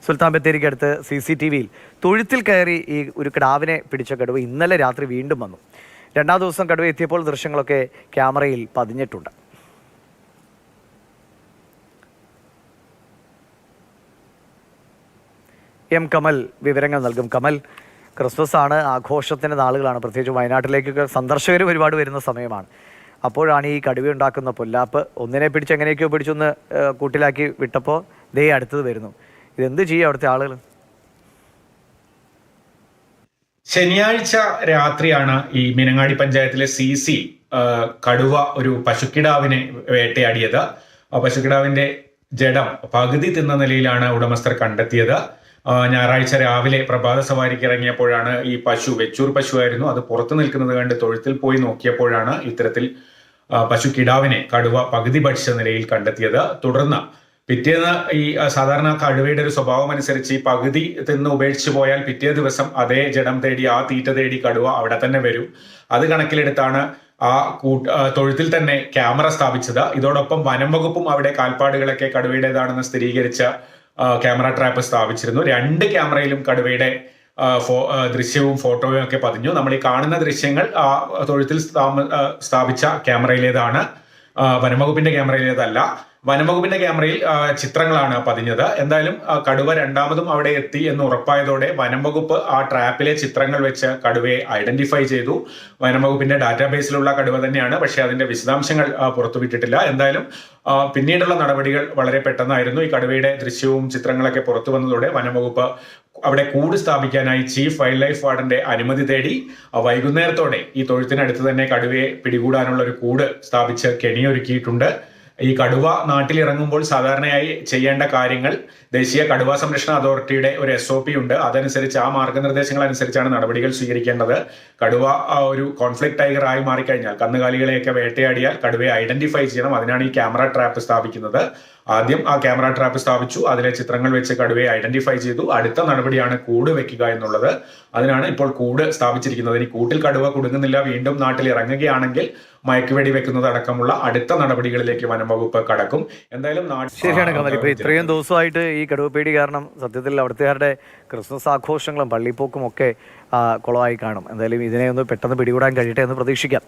സുൽത്താൻ ബത്തേരിക്കടുത്ത് CCTV-യിൽ തൊഴുത്തിൽ കയറി ഈ ഒരു കിടാവിനെ പിടിച്ച കടുവ ഇന്നലെ രാത്രി വീണ്ടും വന്നു. രണ്ടാം ദിവസം കടുവ എത്തിയപ്പോൾ ദൃശ്യങ്ങളൊക്കെ ക്യാമറയിൽ പതിഞ്ഞിട്ടുണ്ട്. കമൽ വിവരങ്ങൾ നൽകും. കമൽ, ക്രിസ്മസ് ആണ്, ആഘോഷത്തിൻ്റെ നാളുകളാണ്. പ്രത്യേകിച്ച് വയനാട്ടിലേക്കൊക്കെ സന്ദർശകരും ഒരുപാട് വരുന്ന സമയമാണ്. അപ്പോഴാണ് ഈ കടുവ ഉണ്ടാക്കുന്ന പൊല്ലാപ്പ്. ഒന്നിനെ പിടിച്ച് എങ്ങനെയൊക്കെയോ പിടിച്ചൊന്ന് കൂട്ടിലാക്കി വിട്ടപ്പോൾ ദേ അടുത്തത് വരുന്നു. ഇതെന്ത് ചെയ്യും അവിടുത്തെ ആളുകൾ? ശനിയാഴ്ച രാത്രിയാണ് ഈ മീനങ്ങാടി പഞ്ചായത്തിലെ CC കടുവ ഒരു പശുക്കിടാവിനെ വേട്ടയാടിയത്. പശുക്കിടാവിന്റെ ജഡം പകുതി തിന്ന നിലയിലാണ് ഉടമസ്ഥർ കണ്ടെത്തിയത്. ഞായറാഴ്ച രാവിലെ പ്രഭാത സവാരിക്ക് ഇറങ്ങിയപ്പോഴാണ് ഈ പശു, വെച്ചൂർ പശുവായിരുന്നു, അത് പുറത്തു നിൽക്കുന്നത് കണ്ട് തൊഴുത്തിൽ പോയി നോക്കിയപ്പോഴാണ് ഇത്തരത്തിൽ പശു കിടാവിനെ കടുവ പകുതി ഭക്ഷിച്ച നിലയിൽ കണ്ടെത്തിയത്. തുടർന്ന് പിറ്റേന്ന് ഈ സാധാരണ കടുവയുടെ ഒരു സ്വഭാവം അനുസരിച്ച് ഈ പകുതി തിന്ന് ഉപേക്ഷിച്ചു പോയാൽ പിറ്റേ ദിവസം അതേ ജഡം തേടി, ആ തീറ്റ തേടി കടുവ അവിടെ തന്നെ വരും. അത് കണക്കിലെടുത്താണ് ആ തൊഴുത്തിൽ തന്നെ ക്യാമറ സ്ഥാപിച്ചത്. ഇതോടൊപ്പം വനം വകുപ്പും അവിടെ കാൽപ്പാടുകളൊക്കെ കടുവയുടേതാണെന്ന് സ്ഥിരീകരിച്ച ക്യാമറ ട്രാപ്പ് സ്ഥാപിച്ചിരുന്നു. 2 ക്യാമറയിലും കടുവയുടെ ദൃശ്യവും ഫോട്ടോയും ഒക്കെ പതിഞ്ഞു. നമ്മൾ ഈ കാണുന്ന ദൃശ്യങ്ങൾ തൊഴുത്തിൽ സ്ഥാപിച്ച ക്യാമറയിലേതാണ്, വനംവകുപ്പിന്റെ ക്യാമറയിലേതല്ല. വനംവകുപ്പിന്റെ ക്യാമറയിൽ ചിത്രങ്ങളാണ് പതിഞ്ഞത്. എന്തായാലും കടുവ രണ്ടാമതും അവിടെ എത്തി എന്ന് ഉറപ്പായതോടെ വനംവകുപ്പ് ആ ട്രാപ്പിലെ ചിത്രങ്ങൾ വെച്ച് കടുവയെ ഐഡന്റിഫൈ ചെയ്തു. വനംവകുപ്പിന്റെ ഡാറ്റാബേസിലുള്ള കടുവ തന്നെയാണ്, പക്ഷെ അതിന്റെ വിശദാംശങ്ങൾ പുറത്തുവിട്ടിട്ടില്ല. എന്തായാലും പിന്നീടുള്ള നടപടികൾ വളരെ പെട്ടെന്നായിരുന്നു. ഈ കടുവയുടെ ദൃശ്യവും ചിത്രങ്ങളൊക്കെ പുറത്തു വന്നതോടെ വനംവകുപ്പ് അവിടെ കൂട് സ്ഥാപിക്കാനായി ചീഫ് വൈൽഡ് ലൈഫ് വാർഡന്റെ അനുമതി തേടി. വൈകുന്നേരത്തോടെ ഈ തൊഴുത്തിനടുത്ത് തന്നെ കടുവയെ പിടികൂടാനുള്ള ഒരു കൂട് സ്ഥാപിച്ച് കെണിയൊരുക്കിയിട്ടുണ്ട്. ഈ കടുവ നാട്ടിലിറങ്ങുമ്പോൾ സാധാരണയായി ചെയ്യേണ്ട കാര്യങ്ങൾ ദേശീയ കടുവ സംരക്ഷണ അതോറിറ്റിയുടെ ഒരു SOP ഉണ്ട്. അതനുസരിച്ച് ആ മാർഗനിർദ്ദേശങ്ങൾ അനുസരിച്ചാണ് നടപടികൾ സ്വീകരിക്കേണ്ടത്. കടുവ ഒരു കോൺഫ്ലിക്ട് ടൈഗർ ആയി മാറിക്കഴിഞ്ഞാൽ, കന്നുകാലികളെയൊക്കെ വേട്ടയാടിയാൽ കടുവയെ ഐഡന്റിഫൈ ചെയ്യണം. അതിനാണ് ഈ ക്യാമറ ട്രാപ്പ് സ്ഥാപിക്കുന്നത്. ആദ്യം ആ ക്യാമറ ട്രാപ്പ് സ്ഥാപിച്ചു, അതിലെ ചിത്രങ്ങൾ വെച്ച് കടുവയെ ഐഡന്റിഫൈ ചെയ്തു. അടുത്ത നടപടിയാണ് കൂട് വെക്കുക എന്നുള്ളത്. അതിനാണ് ഇപ്പോൾ കൂട് സ്ഥാപിച്ചിരിക്കുന്നത്. ഇനി കൂട്ടിൽ കടുവ കുടുങ്ങുന്നില്ല, വീണ്ടും നാട്ടിൽ ഇറങ്ങുകയാണെങ്കിൽ മയക്കുവെടി വെക്കുന്നത് അടക്കമുള്ള അടുത്ത നടപടികളിലേക്ക് വനം വകുപ്പ് കടക്കും. എന്തായാലും ശരിയാണ് കമൽ. ഇപ്പൊ ഇത്രയും ദിവസമായിട്ട് ഈ കടുവ പേടി കാരണം സത്യത്തിൽ അവിടുത്തുകാരുടെ ക്രിസ്മസ് ആഘോഷങ്ങളും പള്ളിപ്പോക്കും ഒക്കെ കുളമായി കാണും. എന്തായാലും ഇതിനെ ഒന്ന് പെട്ടെന്ന് പിടികൂടാൻ കഴിയട്ടെ എന്ന് പ്രതീക്ഷിക്കാം.